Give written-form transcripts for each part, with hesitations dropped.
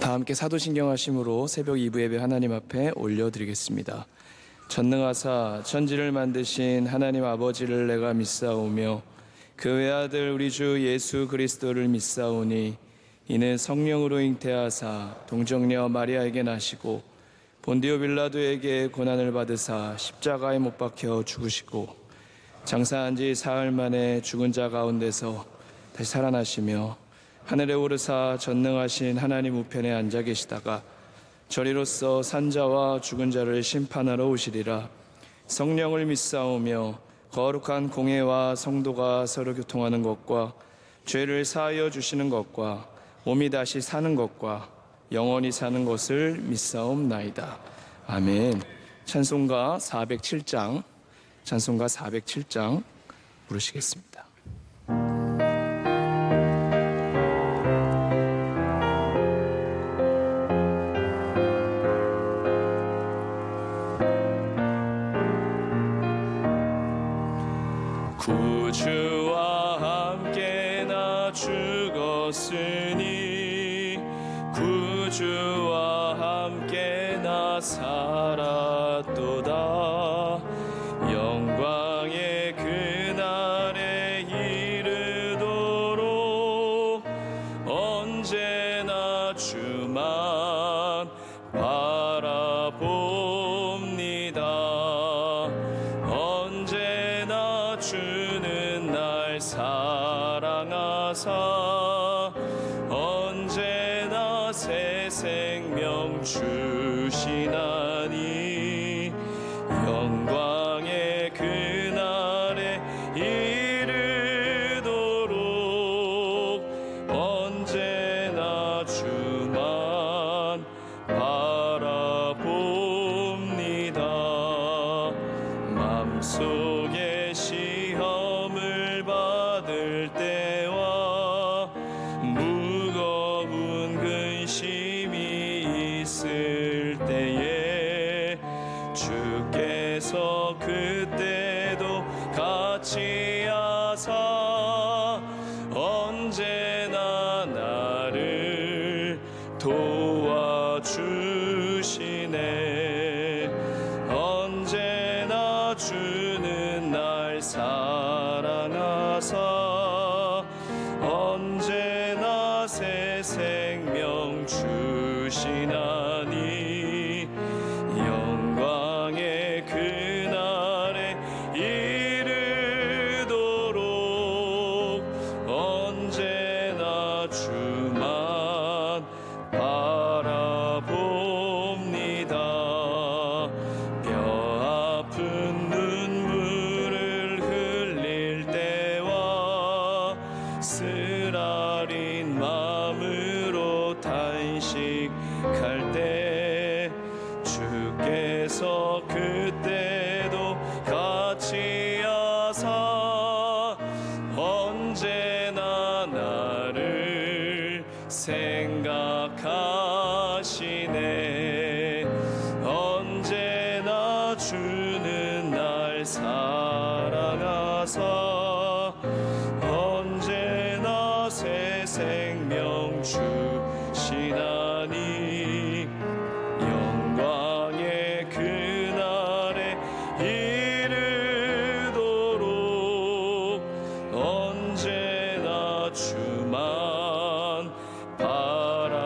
다 함께 사도신경하심으로 새벽 2부 예배 하나님 앞에 올려드리겠습니다. 전능하사 천지를 만드신 하나님 아버지를 내가 믿사오며 그 외아들 우리 주 예수 그리스도를 믿사오니 이는 성령으로 잉태하사 동정녀 마리아에게 나시고 본디오 빌라도에게 고난을 받으사 십자가에 못 박혀 죽으시고 장사한 지 사흘 만에 죽은 자 가운데서 다시 살아나시며 하늘에 오르사 전능하신 하나님 우편에 앉아 계시다가 저리로서 산자와 죽은 자를 심판하러 오시리라. 성령을 믿사오며 거룩한 공회와 성도가 서로 교통하는 것과 죄를 사하여 주시는 것과 몸이 다시 사는 것과 영원히 사는 것을 믿사옵나이다. 아멘. 찬송가 407장 부르시겠습니다. 구주와 함께 나 죽었으니 구주와 함께 나 살았도다. 영광의 그날에 이르도록 언제나 주만 바라봅니다. 언제나 주는 날 사랑하사 언제나 새 생명 주시나니 영광의 그날에 이르도록 언제나 주만 바라봅니다. 맘속에 시험을 받을 때와 무거운 근심이 있을 때에 주께서 그때도 같이 하사 언제나 나를 도와주시네. 언제나 주는 날 사랑하사 언제나 새 생명 주시나니 영광의 그날에 이르도록 언제나 주만 바라봅니다. 뼈 아픈 눈물을 흘릴 때와 쓰라린 마음으로 단식할 때 주께서 그때도 같이 하사 언제나 나를 생각하시네. 언제나 주는 날 사랑하사 언제나 새 생명 주시나니 영광의 그날에 이르도록 언제나 주만 바라봅니다.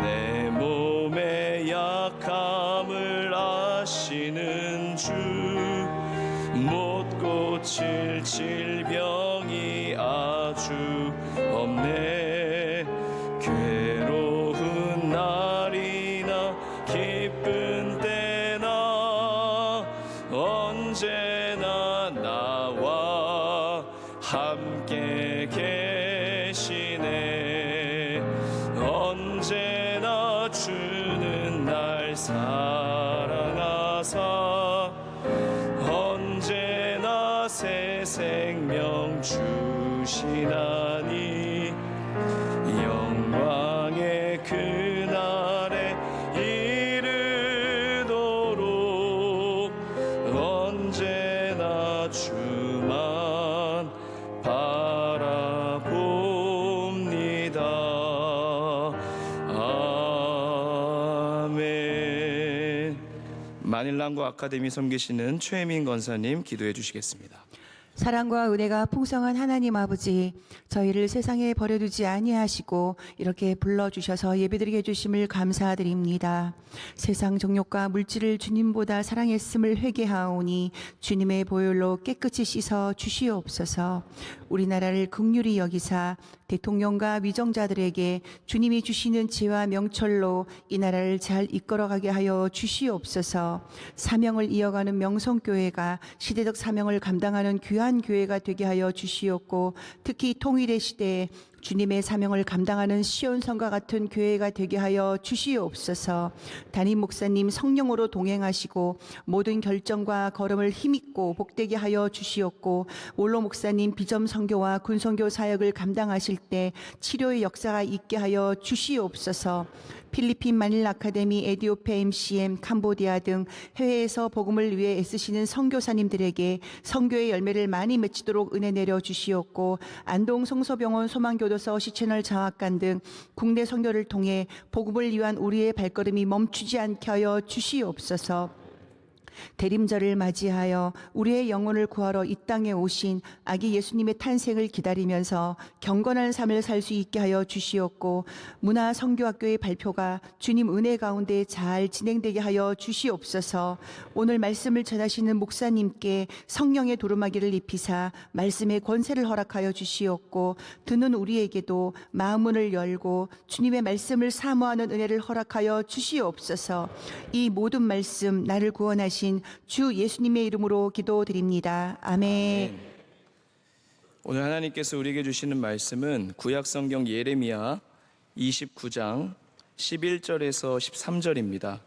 내 몸의 약함을 아시는 주 못 고칠 질병이 아주 없네. 괴로운 날이나 기쁜 때나 언제나 나와 함께 계시네. 언제나 주는 날 사랑하사 언제나 새 생명 주시나니 영광의 그날에 이르도록 언제나 주만 바라봅니다. 만일남고 아카데미 섬기시는 최혜민 권사님 기도해 주시겠습니다. 사랑과 은혜가 풍성한 하나님 아버지, 저희를 세상에 버려두지 아니하시고 이렇게 불러주셔서 예배드리게 해주심을 감사드립니다. 세상 정욕과 물질을 주님보다 사랑했음을 회개하오니 주님의 보혈로 깨끗이 씻어 주시옵소서. 우리나라를 긍휼히 여기사 대통령과 위정자들에게 주님이 주시는 지혜와 명철로 이 나라를 잘 이끌어가게 하여 주시옵소서. 사명을 이어가는 명성교회가 시대적 사명을 감당하는 귀한 교회가 되게 하여 주시옵고, 특히 통일의 시대에 주님의 사명을 감당하는 시온성과 같은 교회가 되게 하여 주시옵소서. 담임 목사님 성령으로 동행하시고 모든 결정과 걸음을 힘있고 복되게 하여 주시옵고, 원로 목사님 비점 선교와 군선교 사역을 감당하실 때 치료의 역사가 있게 하여 주시옵소서. 필리핀 마닐 아카데미, 에디오페 MCM, 캄보디아 등 해외에서 복음을 위해 애쓰시는 선교사님들에게 선교의 열매를 많이 맺히도록 은혜 내려 주시옵고, 안동 성서병원 소망교도소 시채널 장학관 등 국내 선교를 통해 복음을 위한 우리의 발걸음이 멈추지 않게 하여 주시옵소서. 대림절을 맞이하여 우리의 영혼을 구하러 이 땅에 오신 아기 예수님의 탄생을 기다리면서 경건한 삶을 살 수 있게 하여 주시옵고, 문화 선교학교의 발표가 주님 은혜 가운데 잘 진행되게 하여 주시옵소서. 오늘 말씀을 전하시는 목사님께 성령의 두루마기를 입히사 말씀의 권세를 허락하여 주시옵고, 듣는 우리에게도 마음문을 열고 주님의 말씀을 사모하는 은혜를 허락하여 주시옵소서. 이 모든 말씀 나를 구원하신 주 예수님의 이름으로 기도드립니다. 아멘. 오늘 하나님께서 우리에게 주시는 말씀은 구약성경 예레미야 29장 11절에서 13절입니다.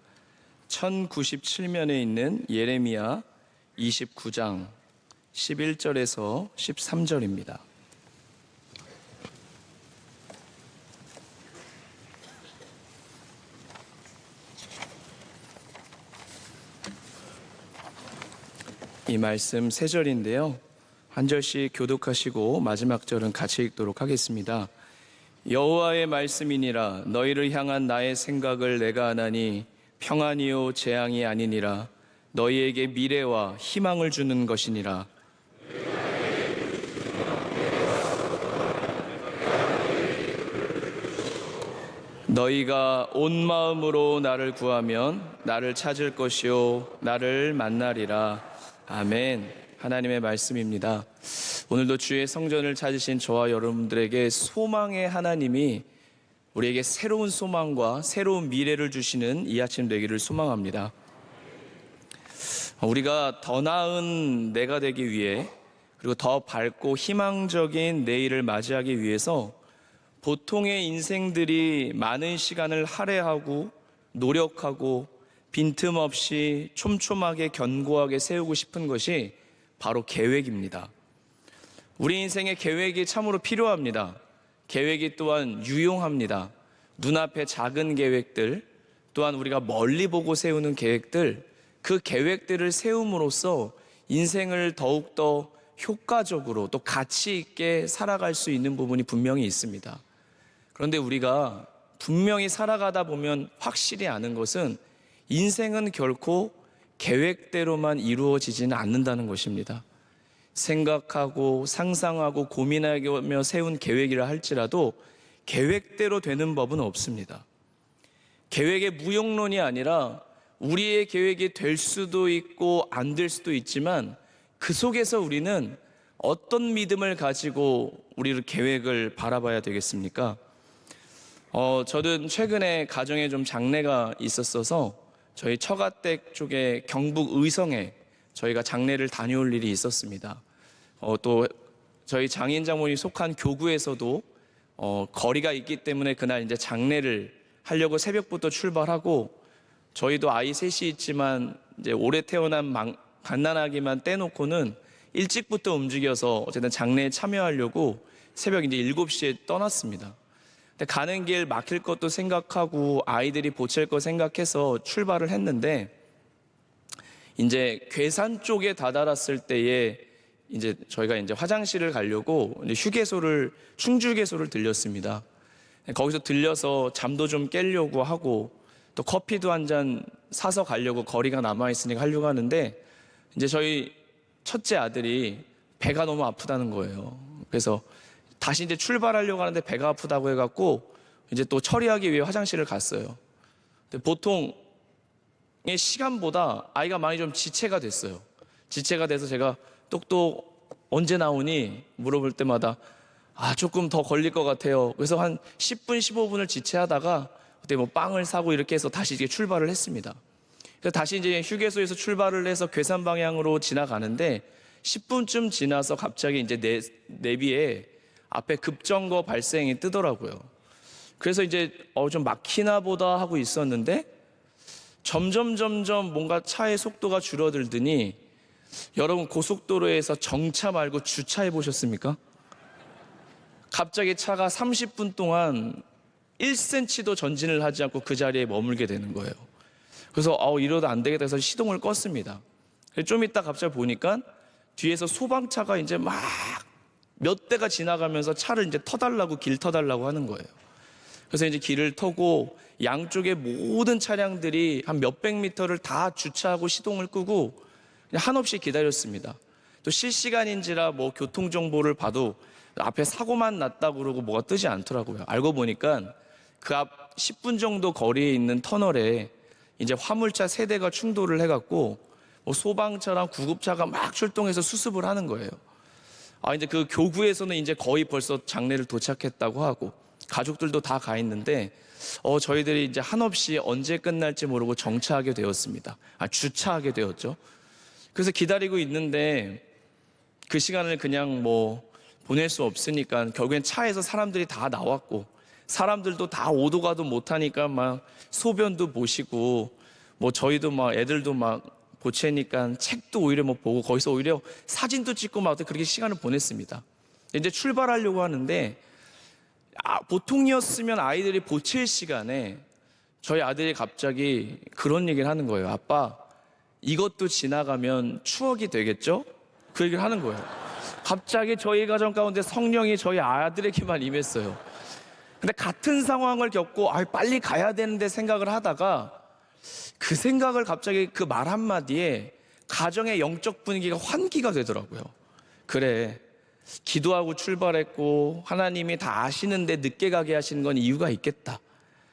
1097면에 있는 예레미야 29장 11절에서 13절입니다. 이 말씀 세 절인데요, 한 절씩 교독하시고 마지막 절은 같이 읽도록 하겠습니다. 여호와의 말씀이니라. 너희를 향한 나의 생각을 내가 아나니 평안이요 재앙이 아니니라. 너희에게 미래와 희망을 주는 것이니라. 너희가 온 마음으로 나를 구하면 나를 찾을 것이요 나를 만나리라. 아멘. 하나님의 말씀입니다. 오늘도 주의 성전을 찾으신 저와 여러분들에게 소망의 하나님이 우리에게 새로운 소망과 새로운 미래를 주시는 이 아침 되기를 소망합니다. 우리가 더 나은 내가 되기 위해, 그리고 더 밝고 희망적인 내일을 맞이하기 위해서 보통의 인생들이 많은 시간을 할애하고 노력하고 빈틈없이 촘촘하게 견고하게 세우고 싶은 것이 바로 계획입니다. 우리 인생에 계획이 참으로 필요합니다. 계획이 또한 유용합니다. 눈앞에 작은 계획들, 또한 우리가 멀리 보고 세우는 계획들, 그 계획들을 세움으로써 인생을 더욱더 효과적으로 또 가치 있게 살아갈 수 있는 부분이 분명히 있습니다. 그런데 우리가 분명히 살아가다 보면 확실히 아는 것은 인생은 결코 계획대로만 이루어지지는 않는다는 것입니다. 생각하고 상상하고 고민하며 세운 계획이라 할지라도 계획대로 되는 법은 없습니다. 계획의 무용론이 아니라 우리의 계획이 될 수도 있고 안 될 수도 있지만 그 속에서 우리는 어떤 믿음을 가지고 우리의 계획을 바라봐야 되겠습니까? 저는 최근에 가정에 좀 장례가 있었어서 저희 처가댁 쪽에 경북 의성에 저희가 장례를 다녀올 일이 있었습니다. 또 저희 장인 장모님 속한 교구에서도 거리가 있기 때문에 그날 이제 장례를 하려고 새벽부터 출발하고, 저희도 아이 셋이 있지만 이제 올해 태어난 갓난아기만 떼놓고는 일찍부터 움직여서 어쨌든 장례에 참여하려고 새벽 이제 7시에 떠났습니다. 근데 가는 길 막힐 것도 생각하고 아이들이 보챌 거 생각해서 출발을 했는데, 이제 괴산 쪽에 다다랐을 때에 이제 저희가 이제 화장실을 가려고 이제 충주휴게소를 들렸습니다. 거기서 들려서 잠도 좀 깨려고 하고 또 커피도 한 잔 사서 가려고 거리가 남아있으니까 하려고 하는데 이제 저희 첫째 아들이 배가 너무 아프다는 거예요. 그래서 다시 이제 출발하려고 하는데 배가 아프다고 해갖고 이제 또 처리하기 위해 화장실을 갔어요. 근데 보통의 시간보다 아이가 많이 좀 지체가 됐어요. 지체가 돼서 제가 똑똑 언제 나오니 물어볼 때마다 조금 더 걸릴 것 같아요. 그래서 한 10분, 15분을 지체하다가 그때 뭐 빵을 사고 이렇게 해서 다시 이제 출발을 했습니다. 그래서 다시 이제 휴게소에서 출발을 해서 괴산 방향으로 지나가는데 10분쯤 지나서 갑자기 이제 내비에 앞에 급정거 발생이 뜨더라고요. 그래서 이제 좀 막히나 보다 하고 있었는데 점점 뭔가 차의 속도가 줄어들더니 여러분 고속도로에서 정차 말고 주차해 보셨습니까? 갑자기 차가 30분 동안 1cm도 전진을 하지 않고 그 자리에 머물게 되는 거예요. 그래서 이러다 안 되겠다 해서 시동을 껐습니다. 좀 이따 갑자기 보니까 뒤에서 소방차가 이제 막 몇 대가 지나가면서 차를 이제 터달라고 길 터달라고 하는 거예요. 그래서 이제 길을 터고 양쪽의 모든 차량들이 한 몇백 미터를 다 주차하고 시동을 끄고 그냥 한없이 기다렸습니다. 또 실시간인지라 뭐 교통 정보를 봐도 앞에 사고만 났다고 그러고 뭐가 뜨지 않더라고요. 알고 보니까 그 앞 10분 정도 거리에 있는 터널에 이제 화물차 3대가 충돌을 해갖고 뭐 소방차랑 구급차가 막 출동해서 수습을 하는 거예요. 이제 그 교구에서는 이제 거의 벌써 장례를 도착했다고 하고 가족들도 다 가 있는데 저희들이 이제 한없이 언제 끝날지 모르고 정차하게 되었습니다. 주차하게 되었죠. 그래서 기다리고 있는데 그 시간을 그냥 뭐 보낼 수 없으니까 결국엔 차에서 사람들이 다 나왔고 사람들도 다 오도 가도 못하니까 막 소변도 보시고 뭐 저희도 막 애들도 막 보채니까 책도 오히려 뭐 보고 거기서 오히려 사진도 찍고 막 그렇게 시간을 보냈습니다. 이제 출발하려고 하는데 보통이었으면 아이들이 보칠 시간에 저희 아들이 갑자기 그런 얘기를 하는 거예요. 아빠, 이것도 지나가면 추억이 되겠죠? 그 얘기를 하는 거예요. 갑자기 저희 가정 가운데 성령이 저희 아들에게만 임했어요. 근데 같은 상황을 겪고 빨리 가야 되는데 생각을 하다가 그 생각을 갑자기 그 말 한마디에 가정의 영적 분위기가 환기가 되더라고요. 그래, 기도하고 출발했고 하나님이 다 아시는데 늦게 가게 하시는 건 이유가 있겠다.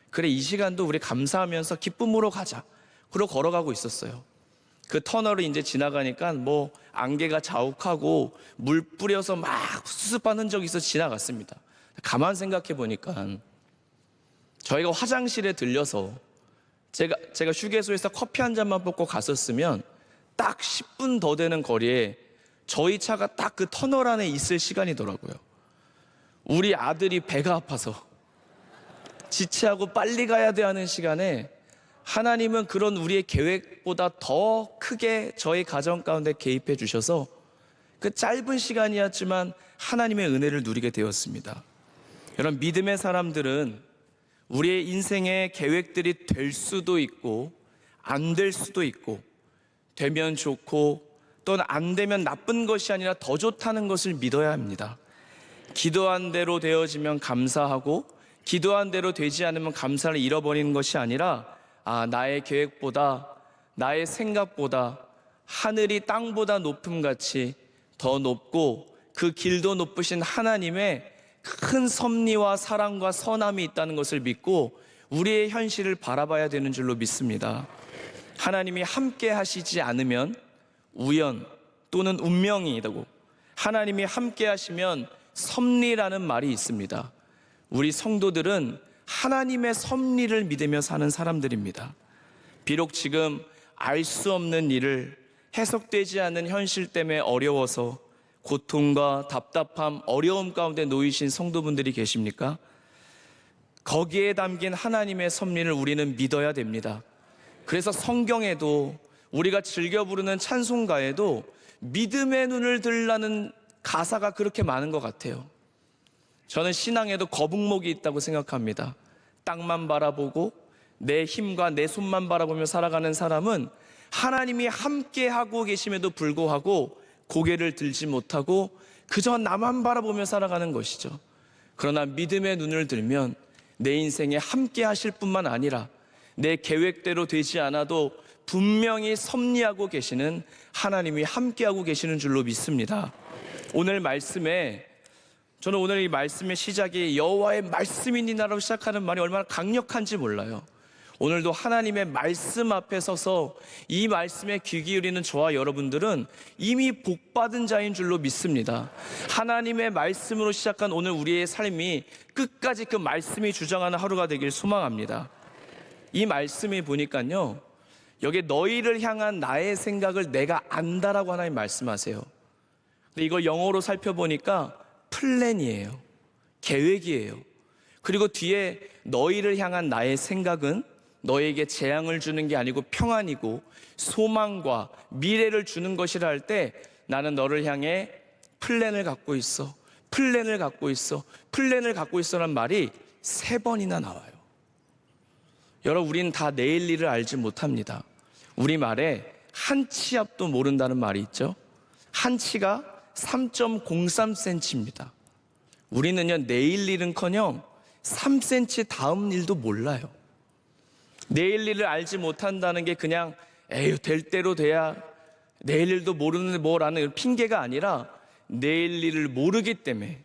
그래, 이 시간도 우리 감사하면서 기쁨으로 가자. 그러고 걸어가고 있었어요. 그 터널을 이제 지나가니까 뭐 안개가 자욱하고 물 뿌려서 막 수습한 흔적이 있어서 지나갔습니다. 가만 생각해 보니까 저희가 화장실에 들려서 제가 휴게소에서 커피 한 잔만 먹고 갔었으면 딱 10분 더 되는 거리에 저희 차가 딱 그 터널 안에 있을 시간이더라고요. 우리 아들이 배가 아파서 지체하고 빨리 가야 돼 하는 시간에 하나님은 그런 우리의 계획보다 더 크게 저희 가정 가운데 개입해 주셔서 그 짧은 시간이었지만 하나님의 은혜를 누리게 되었습니다. 여러분, 믿음의 사람들은 우리의 인생의 계획들이 될 수도 있고 안 될 수도 있고 되면 좋고 또는 안 되면 나쁜 것이 아니라 더 좋다는 것을 믿어야 합니다. 기도한 대로 되어지면 감사하고 기도한 대로 되지 않으면 감사를 잃어버리는 것이 아니라 나의 계획보다 나의 생각보다 하늘이 땅보다 높음같이 더 높고 그 길도 높으신 하나님의 큰 섭리와 사랑과 선함이 있다는 것을 믿고 우리의 현실을 바라봐야 되는 줄로 믿습니다. 하나님이 함께 하시지 않으면 우연 또는 운명이라고, 하나님이 함께 하시면 섭리라는 말이 있습니다. 우리 성도들은 하나님의 섭리를 믿으며 사는 사람들입니다. 비록 지금 알 수 없는 일을 해석되지 않는 현실 때문에 어려워서 고통과 답답함, 어려움 가운데 놓이신 성도분들이 계십니까? 거기에 담긴 하나님의 섭리를 우리는 믿어야 됩니다. 그래서 성경에도 우리가 즐겨 부르는 찬송가에도 믿음의 눈을 들라는 가사가 그렇게 많은 것 같아요. 저는 신앙에도 거북목이 있다고 생각합니다. 땅만 바라보고 내 힘과 내 손만 바라보며 살아가는 사람은 하나님이 함께 하고 계심에도 불구하고 고개를 들지 못하고 그저 나만 바라보며 살아가는 것이죠. 그러나 믿음의 눈을 들면 내 인생에 함께 하실 뿐만 아니라 내 계획대로 되지 않아도 분명히 섭리하고 계시는 하나님이 함께하고 계시는 줄로 믿습니다. 오늘 말씀에, 저는 오늘 이 말씀의 시작이 여호와의 말씀이니라고 시작하는 말이 얼마나 강력한지 몰라요. 오늘도 하나님의 말씀 앞에 서서 이 말씀에 귀 기울이는 저와 여러분들은 이미 복받은 자인 줄로 믿습니다. 하나님의 말씀으로 시작한 오늘 우리의 삶이 끝까지 그 말씀이 주장하는 하루가 되길 소망합니다. 이 말씀이 보니까요, 여기 너희를 향한 나의 생각을 내가 안다라고 하나님 말씀하세요. 근데 이걸 영어로 살펴보니까 플랜이에요. 계획이에요. 그리고 뒤에 너희를 향한 나의 생각은 너에게 재앙을 주는 게 아니고 평안이고 소망과 미래를 주는 것이라 할 때 나는 너를 향해 플랜을 갖고 있어, 플랜을 갖고 있어, 플랜을 갖고 있어라는 말이 3번이나 나와요. 여러분, 우리는 다 내일 일을 알지 못합니다. 우리말에 한 치 앞도 모른다는 말이 있죠. 한 치가 3.03cm입니다. 우리는요, 내일 일은커녕 3cm 다음 일도 몰라요. 내일 일을 알지 못한다는 게 그냥 에휴 될 대로 돼야, 내일 일도 모르는데 뭐라는 핑계가 아니라 내일 일을 모르기 때문에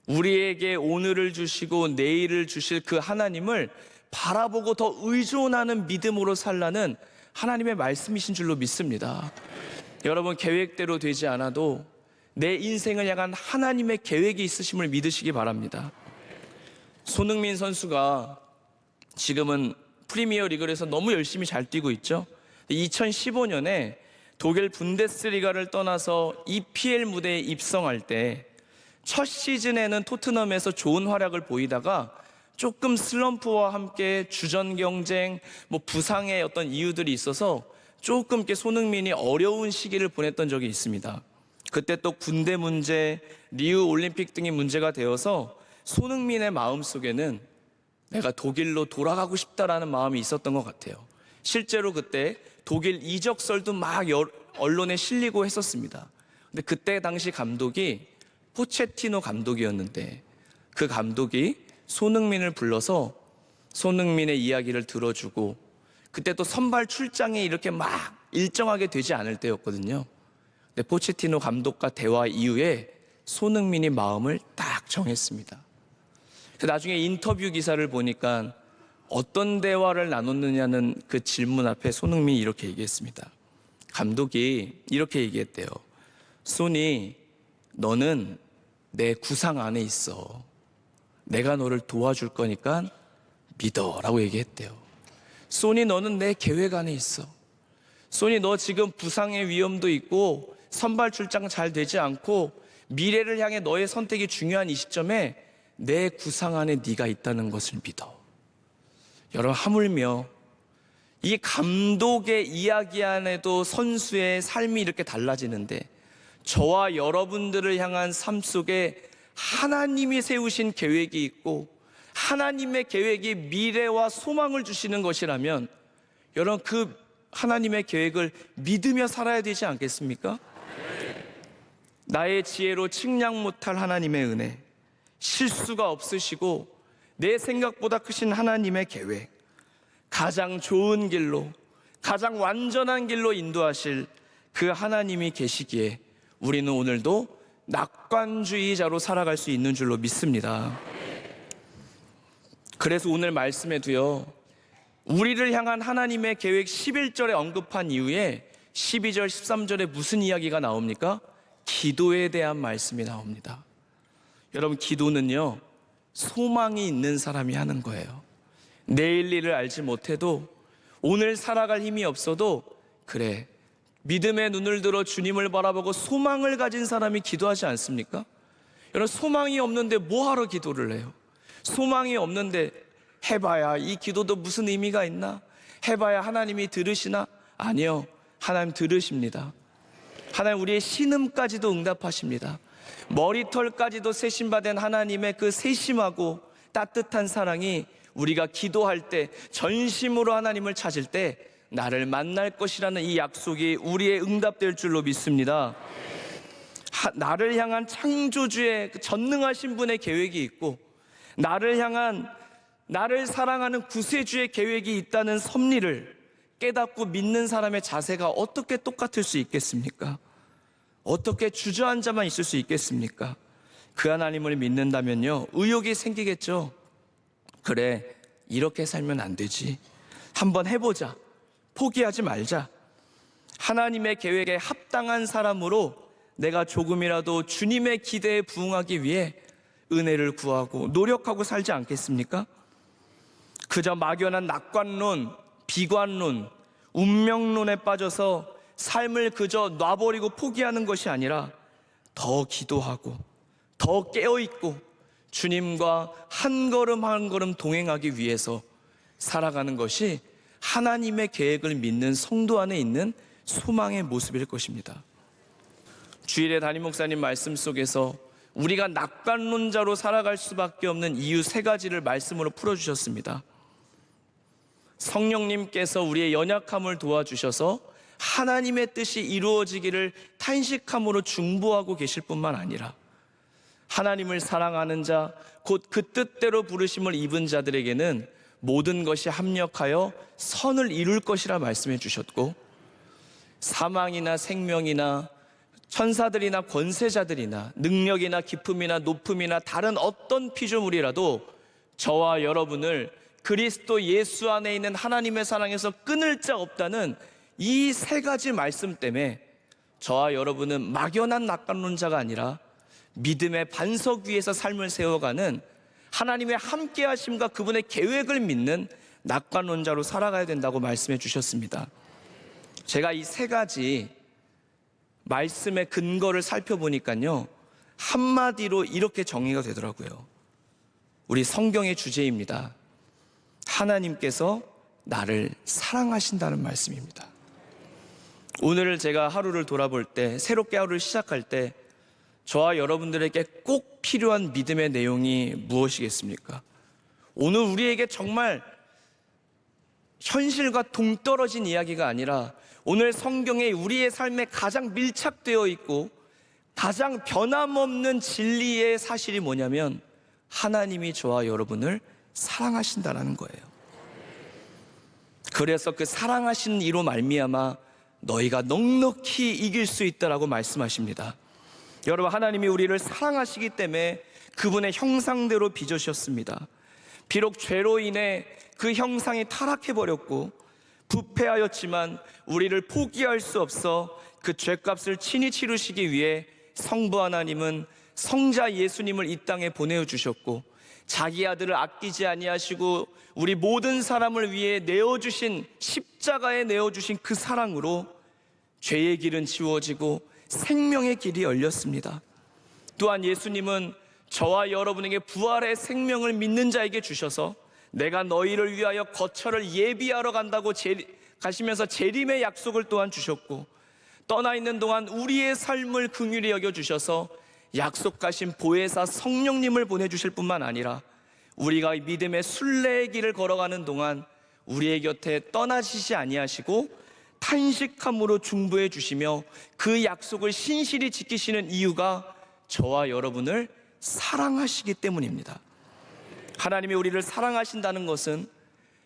우리에게 오늘을 주시고 내일을 주실 그 하나님을 바라보고 더 의존하는 믿음으로 살라는 하나님의 말씀이신 줄로 믿습니다. 여러분, 계획대로 되지 않아도 내 인생을 향한 하나님의 계획이 있으심을 믿으시기 바랍니다. 손흥민 선수가 지금은 프리미어 리그에서 너무 열심히 잘 뛰고 있죠. 2015년에 독일 분데스리가를 떠나서 EPL 무대에 입성할 때 첫 시즌에는 토트넘에서 좋은 활약을 보이다가 조금 슬럼프와 함께 주전 경쟁, 부상의 어떤 이유들이 있어서 조금 이렇게 손흥민이 어려운 시기를 보냈던 적이 있습니다. 그때 또 군대 문제, 리우 올림픽 등이 문제가 되어서 손흥민의 마음속에는 내가 독일로 돌아가고 싶다라는 마음이 있었던 것 같아요. 실제로 그때 독일 이적설도 막 언론에 실리고 했었습니다. 근데 그때 당시 감독이 포체티노 감독이었는데 그 감독이 손흥민을 불러서 손흥민의 이야기를 들어주고, 그때 또 선발 출장이 이렇게 막 일정하게 되지 않을 때였거든요. 근데 포체티노 감독과 대화 이후에 손흥민이 마음을 딱 정했습니다. 나중에 인터뷰 기사를 보니까 어떤 대화를 나눴느냐는 그 질문 앞에 손흥민이 이렇게 얘기했습니다. 감독이 이렇게 얘기했대요. 손이, 너는 내 구상 안에 있어. 내가 너를 도와줄 거니까 믿어 라고 얘기했대요. 손이, 너는 내 계획 안에 있어. 손이, 너 지금 부상의 위험도 있고 선발 출장 잘 되지 않고 미래를 향해 너의 선택이 중요한 이 시점에 내 구상 안에 네가 있다는 것을 믿어. 여러분, 하물며 이 감독의 이야기 안에도 선수의 삶이 이렇게 달라지는데, 저와 여러분들을 향한 삶 속에 하나님이 세우신 계획이 있고 하나님의 계획이 미래와 소망을 주시는 것이라면 여러분, 그 하나님의 계획을 믿으며 살아야 되지 않겠습니까? 나의 지혜로 측량 못할 하나님의 은혜, 실수가 없으시고 내 생각보다 크신 하나님의 계획, 가장 좋은 길로, 가장 완전한 길로 인도하실 그 하나님이 계시기에 우리는 오늘도 낙관주의자로 살아갈 수 있는 줄로 믿습니다. 그래서 오늘 말씀에도요, 우리를 향한 하나님의 계획 11절에 언급한 이후에 12절, 13절에 무슨 이야기가 나옵니까? 기도에 대한 말씀이 나옵니다. 여러분, 기도는요, 소망이 있는 사람이 하는 거예요. 내일 일을 알지 못해도, 오늘 살아갈 힘이 없어도, 그래, 믿음의 눈을 들어 주님을 바라보고 소망을 가진 사람이 기도하지 않습니까? 여러분, 소망이 없는데 뭐하러 기도를 해요? 소망이 없는데 해봐야 이 기도도 무슨 의미가 있나? 해봐야 하나님이 들으시나? 아니요, 하나님 들으십니다. 하나님 우리의 신음까지도 응답하십니다. 머리털까지도 세심받은 하나님의 그 세심하고 따뜻한 사랑이 우리가 기도할 때, 전심으로 하나님을 찾을 때 나를 만날 것이라는 이 약속이 우리의 응답될 줄로 믿습니다. 나를 향한 창조주의 전능하신 분의 계획이 있고, 나를 향한 나를 사랑하는 구세주의 계획이 있다는 섭리를 깨닫고 믿는 사람의 자세가 어떻게 똑같을 수 있겠습니까? 어떻게 주저앉아만 있을 수 있겠습니까? 그 하나님을 믿는다면요, 의욕이 생기겠죠. 그래, 이렇게 살면 안 되지. 한번 해보자. 포기하지 말자. 하나님의 계획에 합당한 사람으로 내가 조금이라도 주님의 기대에 부응하기 위해 은혜를 구하고 노력하고 살지 않겠습니까? 그저 막연한 낙관론, 비관론, 운명론에 빠져서 삶을 그저 놔버리고 포기하는 것이 아니라 더 기도하고 더 깨어있고 주님과 한 걸음 한 걸음 동행하기 위해서 살아가는 것이 하나님의 계획을 믿는 성도 안에 있는 소망의 모습일 것입니다. 주일에 담임 목사님 말씀 속에서 우리가 낙관론자로 살아갈 수밖에 없는 이유 3가지를 말씀으로 풀어주셨습니다. 성령님께서 우리의 연약함을 도와주셔서 하나님의 뜻이 이루어지기를 탄식함으로 중보하고 계실 뿐만 아니라 하나님을 사랑하는 자, 곧 그 뜻대로 부르심을 입은 자들에게는 모든 것이 합력하여 선을 이룰 것이라 말씀해 주셨고, 사망이나 생명이나 천사들이나 권세자들이나 능력이나 기품이나 높음이나 다른 어떤 피조물이라도 저와 여러분을 그리스도 예수 안에 있는 하나님의 사랑에서 끊을 자 없다는 이 3가지 말씀 때문에 저와 여러분은 막연한 낙관론자가 아니라 믿음의 반석 위에서 삶을 세워가는 하나님의 함께하심과 그분의 계획을 믿는 낙관론자로 살아가야 된다고 말씀해 주셨습니다. 제가 이 3가지 말씀의 근거를 살펴보니까요, 한마디로 이렇게 정의가 되더라고요. 우리 성경의 주제입니다. 하나님께서 나를 사랑하신다는 말씀입니다. 오늘 제가 하루를 돌아볼 때, 새롭게 하루를 시작할 때 저와 여러분들에게 꼭 필요한 믿음의 내용이 무엇이겠습니까? 오늘 우리에게 정말 현실과 동떨어진 이야기가 아니라 오늘 성경에 우리의 삶에 가장 밀착되어 있고 가장 변함없는 진리의 사실이 뭐냐면 하나님이 저와 여러분을 사랑하신다라는 거예요. 그래서 그 사랑하신 이로 말미암아 너희가 넉넉히 이길 수 있다라고 말씀하십니다. 여러분, 하나님이 우리를 사랑하시기 때문에 그분의 형상대로 빚으셨습니다. 비록 죄로 인해 그 형상이 타락해버렸고 부패하였지만 우리를 포기할 수 없어 그 죄값을 친히 치르시기 위해 성부 하나님은 성자 예수님을 이 땅에 보내주셨고 자기 아들을 아끼지 아니하시고 우리 모든 사람을 위해 내어주신, 십자가에 내어주신 그 사랑으로 죄의 길은 지워지고 생명의 길이 열렸습니다. 또한 예수님은 저와 여러분에게 부활의 생명을 믿는 자에게 주셔서 내가 너희를 위하여 거처를 예비하러 간다고 가시면서 재림의 약속을 또한 주셨고, 떠나 있는 동안 우리의 삶을 긍휼히 여겨주셔서 약속하신 보혜사 성령님을 보내주실 뿐만 아니라 우리가 믿음의 순례의 길을 걸어가는 동안 우리의 곁에 떠나시지 아니하시고 탄식함으로 중보해 주시며 그 약속을 신실히 지키시는 이유가 저와 여러분을 사랑하시기 때문입니다. 하나님이 우리를 사랑하신다는 것은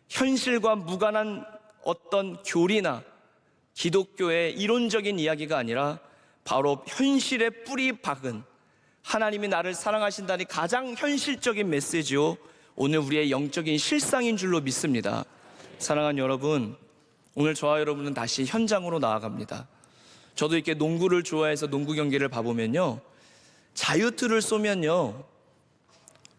현실과 무관한 어떤 교리나 기독교의 이론적인 이야기가 아니라 바로 현실의 뿌리 박은 하나님이 나를 사랑하신다니 가장 현실적인 메시지요, 오늘 우리의 영적인 실상인 줄로 믿습니다. 사랑하는 여러분, 오늘 저와 여러분은 다시 현장으로 나아갑니다. 저도 이렇게 농구를 좋아해서 농구 경기를 봐보면요, 자유투를 쏘면요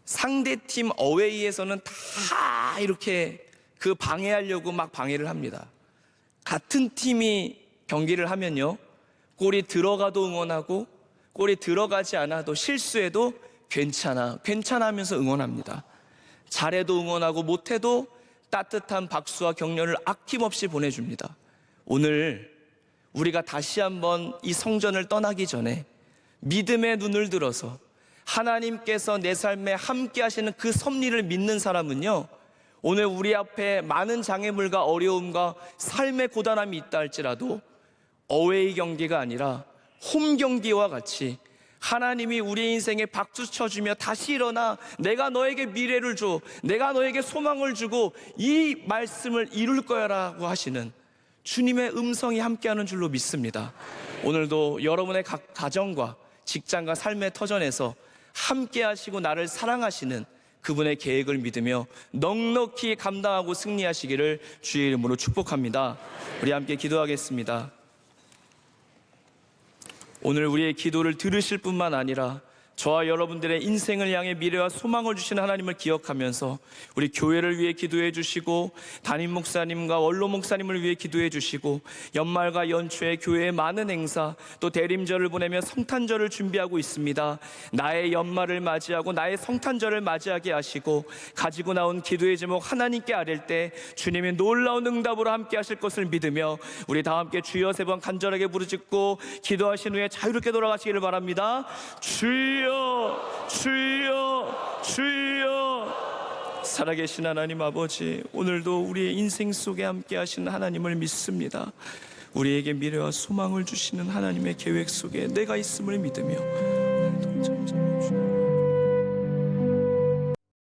상대팀 어웨이에서는 다 이렇게 그 방해하려고 막 방해를 합니다. 같은 팀이 경기를 하면요, 골이 들어가도 응원하고 골이 들어가지 않아도 실수해도 괜찮아 하면서 응원합니다. 잘해도 응원하고 못해도 따뜻한 박수와 격려를 아낌없이 보내줍니다. 오늘 우리가 다시 한번 이 성전을 떠나기 전에 믿음의 눈을 들어서 하나님께서 내 삶에 함께 하시는 그 섭리를 믿는 사람은요, 오늘 우리 앞에 많은 장애물과 어려움과 삶의 고단함이 있다 할지라도 어웨이 경기가 아니라 홈 경기와 같이 하나님이 우리의 인생에 박수 쳐주며 다시 일어나 내가 너에게 미래를 줘, 내가 너에게 소망을 주고 이 말씀을 이룰 거야라고 하시는 주님의 음성이 함께하는 줄로 믿습니다. 오늘도 여러분의 각 가정과 직장과 삶의 터전에서 함께하시고 나를 사랑하시는 그분의 계획을 믿으며 넉넉히 감당하고 승리하시기를 주의 이름으로 축복합니다. 우리 함께 기도하겠습니다. 오늘 우리의 기도를 들으실 뿐만 아니라 저와 여러분들의 인생을 향해 미래와 소망을 주시는 하나님을 기억하면서 우리 교회를 위해 기도해 주시고 담임 목사님과 원로 목사님을 위해 기도해 주시고 연말과 연초에 교회의 많은 행사 또 대림절을 보내며 성탄절을 준비하고 있습니다. 나의 연말을 맞이하고 나의 성탄절을 맞이하게 하시고 가지고 나온 기도의 제목 하나님께 아뢰 때 주님의 놀라운 응답으로 함께 하실 것을 믿으며 우리 다 함께 주여 세 번 간절하게 부르짖고 기도하신 후에 자유롭게 돌아가시기를 바랍니다. 주여 주여 주여. 살아계신 하나님 아버지, 오늘도 우리의 인생 속에 함께 하시는 하나님을 믿습니다. 우리에게 미래와 소망을 주시는 하나님의 계획 속에 내가 있음을 믿으며